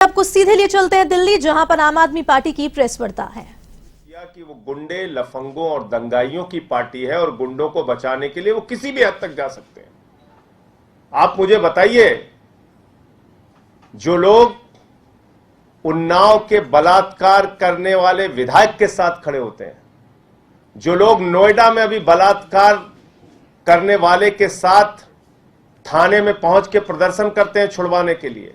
आपको सीधे लिए चलते हैं दिल्ली, जहां पर आम आदमी पार्टी की प्रेस वार्ता है कि वो गुंडे, लफंगों और दंगाइयों की पार्टी है और गुंडों को बचाने के लिए वो किसी भी हद तक जा सकते हैं। आप मुझे बताइए, जो लोग उन्नाव के बलात्कार करने वाले विधायक के साथ खड़े होते हैं, जो लोग नोएडा में अभी बलात्कार करने वाले के साथ थाने में पहुंच के प्रदर्शन करते हैं छुड़वाने के लिए,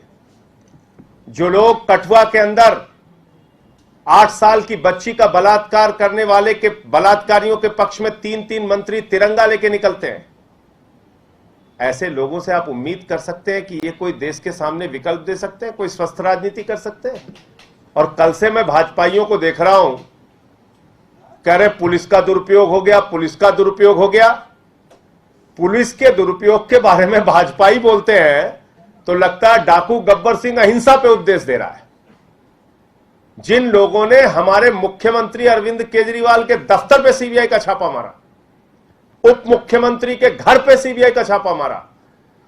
जो लोग कठुआ के अंदर 8 साल की बच्ची का बलात्कार करने वाले के बलात्कारियों के पक्ष में 3-3 मंत्री तिरंगा लेके निकलते हैं, ऐसे लोगों से आप उम्मीद कर सकते हैं कि ये कोई देश के सामने विकल्प दे सकते हैं, कोई स्वस्थ राजनीति कर सकते हैं? और कल से मैं भाजपाइयों को देख रहा हूं, कह रहे पुलिस का दुरुपयोग हो गया, पुलिस का दुरुपयोग हो गया। पुलिस के दुरुपयोग के बारे में भाजपाई बोलते हैं तो लगता है डाकू गब्बर सिंह अहिंसा पे उपदेश दे रहा है। जिन लोगों ने हमारे मुख्यमंत्री अरविंद केजरीवाल के दफ्तर पे सीबीआई का छापा मारा, उप मुख्यमंत्री के घर पे सीबीआई का छापा मारा,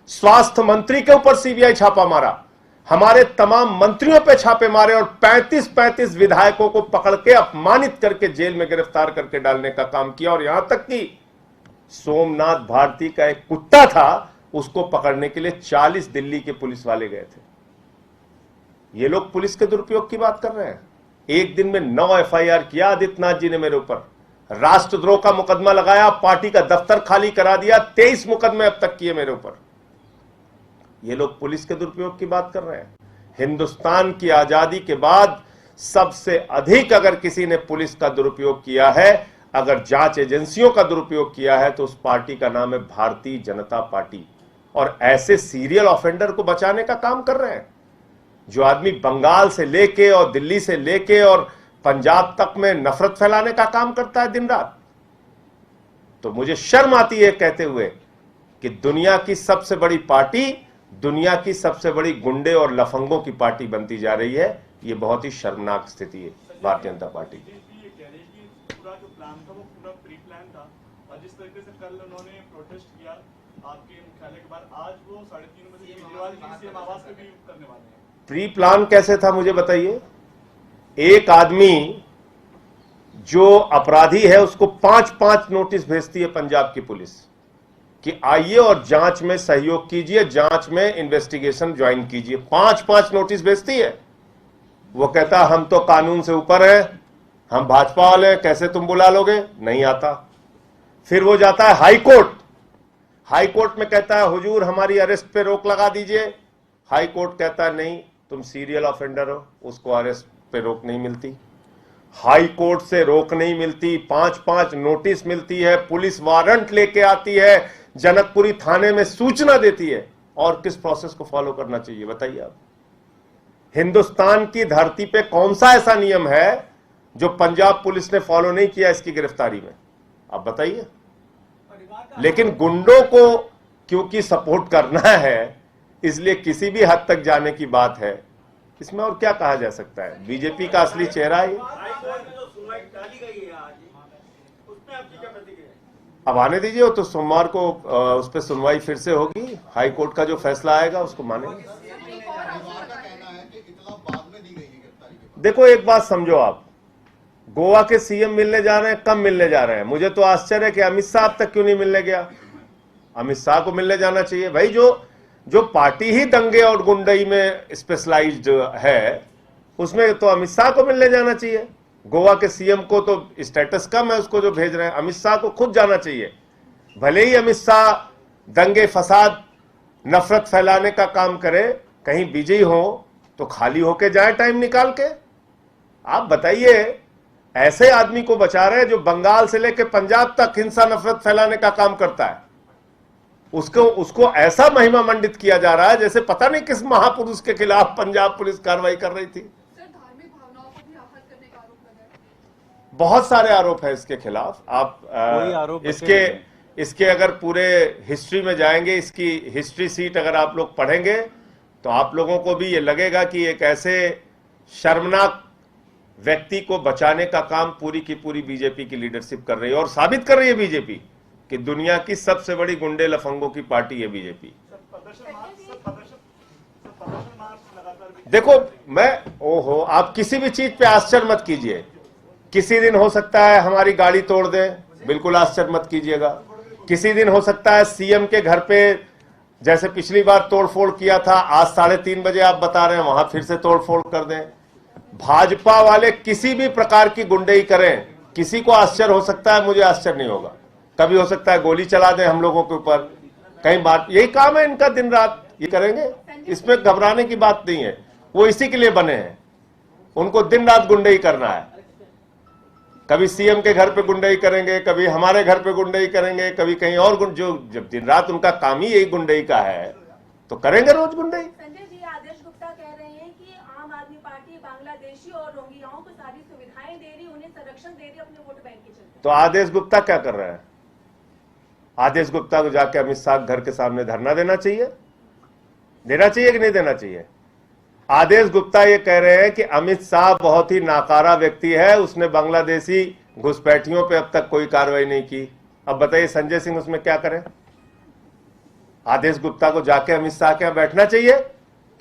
स्वास्थ्य मंत्री के ऊपर सीबीआई छापा मारा, हमारे तमाम मंत्रियों पे छापे मारे और 35-35 विधायकों को पकड़ के अपमानित करके जेल में गिरफ्तार करके डालने का काम किया। और यहां तक कि सोमनाथ भारती का एक कुत्ता था, उसको पकड़ने के लिए 40 दिल्ली के पुलिस वाले गए थे। ये लोग पुलिस के दुरुपयोग की बात कर रहे हैं। एक दिन में 9 एफआईआर किया आदित्यनाथ जी ने मेरे ऊपर, राष्ट्रद्रोह का मुकदमा लगाया, पार्टी का दफ्तर खाली करा दिया, 23 मुकदमे अब तक किए मेरे ऊपर। ये लोग पुलिस के दुरुपयोग की बात कर रहे हैं। हिंदुस्तान की आजादी के बाद सबसे अधिक अगर किसी ने पुलिस का दुरुपयोग किया है, अगर जांच एजेंसियों का दुरुपयोग किया है, तो उस पार्टी का नाम है भारतीय जनता पार्टी। और ऐसे सीरियल ऑफेंडर को बचाने का काम कर रहे हैं। जो आदमी बंगाल से लेके और दिल्ली से लेके और पंजाब तक में नफरत फैलाने का काम करता है दिन रात, तो मुझे शर्म आती है कहते हुए कि दुनिया की सबसे बड़ी पार्टी, दुनिया की सबसे बड़ी गुंडे और लफंगों की पार्टी बनती जा रही है। ये बहुत ही शर्मनाक स्थिति है भारतीय जनता पार्टी की। पूरा जो प्लान था वो पूरा प्री प्लान था, और जिस तरीके से कल उन्होंने प्रोटेस्ट किया आपके मुख्यालय के बाद, आज वो 3:30 बजे केजरीवाल जी सीएम आवास पे भी करने वाले हैं। प्री प्लान कैसे था मुझे बताइए? एक आदमी जो अपराधी है उसको 5-5 नोटिस भेजती है पंजाब की पुलिस कि आइए और जांच में सहयोग कीजिए, जांच में इन्वेस्टिगेशन ज्वाइन कीजिए। 5-5 नोटिस भेजती है। वो कहता हम तो कानून से ऊपर है, हम भाजपा वाले हैं, कैसे तुम बुला लोगे? नहीं आता। फिर वो जाता है हाई कोर्ट, हाई कोर्ट में कहता है हुजूर हमारी अरेस्ट पे रोक लगा दीजिए। हाई कोर्ट कहता है नहीं, तुम सीरियल ऑफेंडर हो, उसको अरेस्ट पे रोक नहीं मिलती। हाई कोर्ट से रोक नहीं मिलती, 5-5 नोटिस मिलती है, पुलिस वारंट लेके आती है, जनकपुरी थाने में सूचना देती है। और किस प्रोसेस को फॉलो करना चाहिए बताइए आप? हिंदुस्तान की धरती पे कौन सा ऐसा नियम है जो पंजाब पुलिस ने फॉलो नहीं किया इसकी गिरफ्तारी में? आप बताइए। लेकिन गुंडों को क्योंकि सपोर्ट करना है, इसलिए किसी भी हद तक जाने की बात है। इसमें और क्या कहा जा सकता है? बीजेपी का असली चेहरा है। अब आने दीजिए, वो तो सोमवार को उस पर सुनवाई फिर से होगी। हाई कोर्ट का जो फैसला आएगा उसको मानेंगे। देखो एक बात समझो आप, गोवा के सीएम मिलने जा रहे हैं, कब मिलने जा रहे हैं? मुझे तो आश्चर्य है कि अमित शाह अब तक क्यों नहीं मिलने गया। अमित शाह को मिलने जाना चाहिए भाई। जो पार्टी ही दंगे और गुंडई में स्पेशलाइज्ड है, उसमें तो अमित शाह को मिलने जाना चाहिए। गोवा के सीएम को तो स्टेटस कम है उसको जो भेज रहे हैं, अमित शाह को खुद जाना चाहिए। भले ही अमित शाह दंगे फसाद नफरत फैलाने का काम करे, कहीं बिजी हो तो खाली होके जाए टाइम निकाल के। आप बताइए, ऐसे आदमी को बचा रहे हैं जो बंगाल से लेकर पंजाब तक हिंसा नफरत फैलाने का काम करता है। उसको ऐसा महिमा मंडित किया जा रहा है जैसे पता नहीं किस महापुरुष के खिलाफ पंजाब पुलिस कार्रवाई कर रही थी। सर, धार्मिक भावनाओं को भी आहत करने का आरोप लगा है। बहुत सारे आरोप है इसके खिलाफ। आप इसके अगर पूरे हिस्ट्री में जाएंगे, इसकी हिस्ट्री सीट अगर आप लोग पढ़ेंगे तो आप लोगों को भी ये लगेगा कि एक ऐसे शर्मनाक व्यक्ति को बचाने का काम पूरी की पूरी बीजेपी की लीडरशिप कर रही है। और साबित कर रही है बीजेपी कि दुनिया की सबसे बड़ी गुंडे लफंगों की पार्टी है बीजेपी। प्रदर्शन मार्च लगातार देखो ओहो, आप किसी भी चीज पे आश्चर्य मत कीजिए। किसी दिन हो सकता है हमारी गाड़ी तोड़ दे, बिल्कुल आश्चर्य मत कीजिएगा। किसी दिन हो सकता है सीएम के घर पे जैसे पिछली बार तोड़फोड़ किया था, आज 3:30 बजे आप बता रहे हैं वहां फिर से तोड़फोड़ कर दें। भाजपा वाले किसी भी प्रकार की गुंडई करें, किसी को आश्चर्य हो सकता है, मुझे आश्चर्य नहीं होगा। कभी हो सकता है गोली चला दें हम लोगों के ऊपर, कई बार यही काम है इनका, दिन रात ये करेंगे, इसमें घबराने की बात नहीं है। वो इसी के लिए बने हैं, उनको दिन रात गुंडई करना है। कभी सीएम के घर पे गुंडई करेंगे, कभी हमारे घर पे गुंडई करेंगे, कभी कहीं और जो जब दिन रात उनका काम ही यही गुंडई का है तो करेंगे रोज गुंडई। संजय जी, आदेश गुप्ता कह रहे हैं कि आम आदमी पार्टी बांग्लादेशी और रोहिंग्याओं को सारी सुविधाएं दे रही, उन्हें संरक्षण दे रही अपने वोट बैंक के चलते। तो आदेश गुप्ता क्या कर रहे हैं? आदेश गुप्ता को जाके अमित शाह घर के सामने धरना देना चाहिए कि नहीं देना चाहिए? आदेश गुप्ता ये कह रहे हैं कि अमित शाह बहुत ही नाकारा व्यक्ति है, उसने बांग्लादेशी घुसपैठियों पे अब तक कोई कार्रवाई नहीं की। अब बताइए संजय सिंह उसमें क्या करें? आदेश गुप्ता को जाके अमित शाह के यहां बैठना चाहिए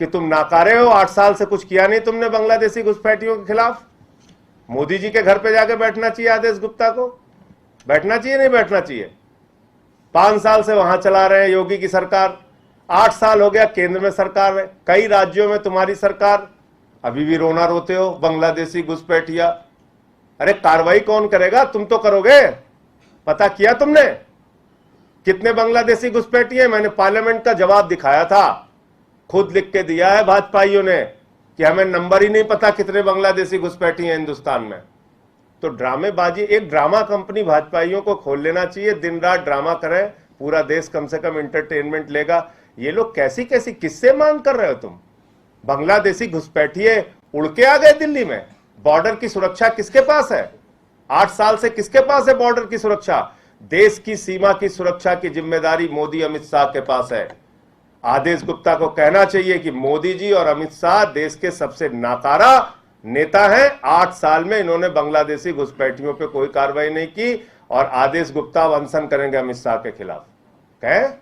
कि तुम नाकारे हो, 8 साल से कुछ किया नहीं तुमने बांग्लादेशी घुसपैठियों के खिलाफ। मोदी जी के घर पे जाके बैठना चाहिए आदेश गुप्ता को, बैठना चाहिए नहीं बैठना चाहिए? 5 साल से वहां चला रहे हैं योगी की सरकार, 8 साल हो गया केंद्र में सरकार है, कई राज्यों में तुम्हारी सरकार, अभी भी रोना रोते हो बांग्लादेशी घुसपैठिया। अरे कार्रवाई कौन करेगा? तुम तो करोगे। पता किया तुमने कितने बांग्लादेशी घुसपैठी हैं? मैंने पार्लियामेंट का जवाब दिखाया था, खुद लिख के दिया है भाजपाइयों ने कि हमें नंबर ही नहीं पता कितने बांग्लादेशी घुसपैठी हैं हिंदुस्तान में। तो ड्रामेबाजी, एक ड्रामा कंपनी भाजपाइयों को खोल लेना चाहिए, दिन रात ड्रामा करें, पूरा देश कम से कम एंटरटेनमेंट लेगा। ये लोग कैसी कैसी किस्से मांग कर रहे हो तुम? बांग्लादेशी घुसपैठिए उड़ के आ गए दिल्ली में। बॉर्डर की सुरक्षा किसके पास है? 8 साल से किसके पास है बॉर्डर की सुरक्षा? देश की सीमा की सुरक्षा की जिम्मेदारी मोदी अमित शाह के पास है। आदेश गुप्ता को कहना चाहिए कि मोदी जी और अमित शाह देश के सबसे नाकारा नेता हैं। 8 साल में इन्होंने बांग्लादेशी घुसपैठियों पे कोई कार्रवाई नहीं की और आदेश गुप्ता अनशन करेंगे अमित शाह के खिलाफ। कहें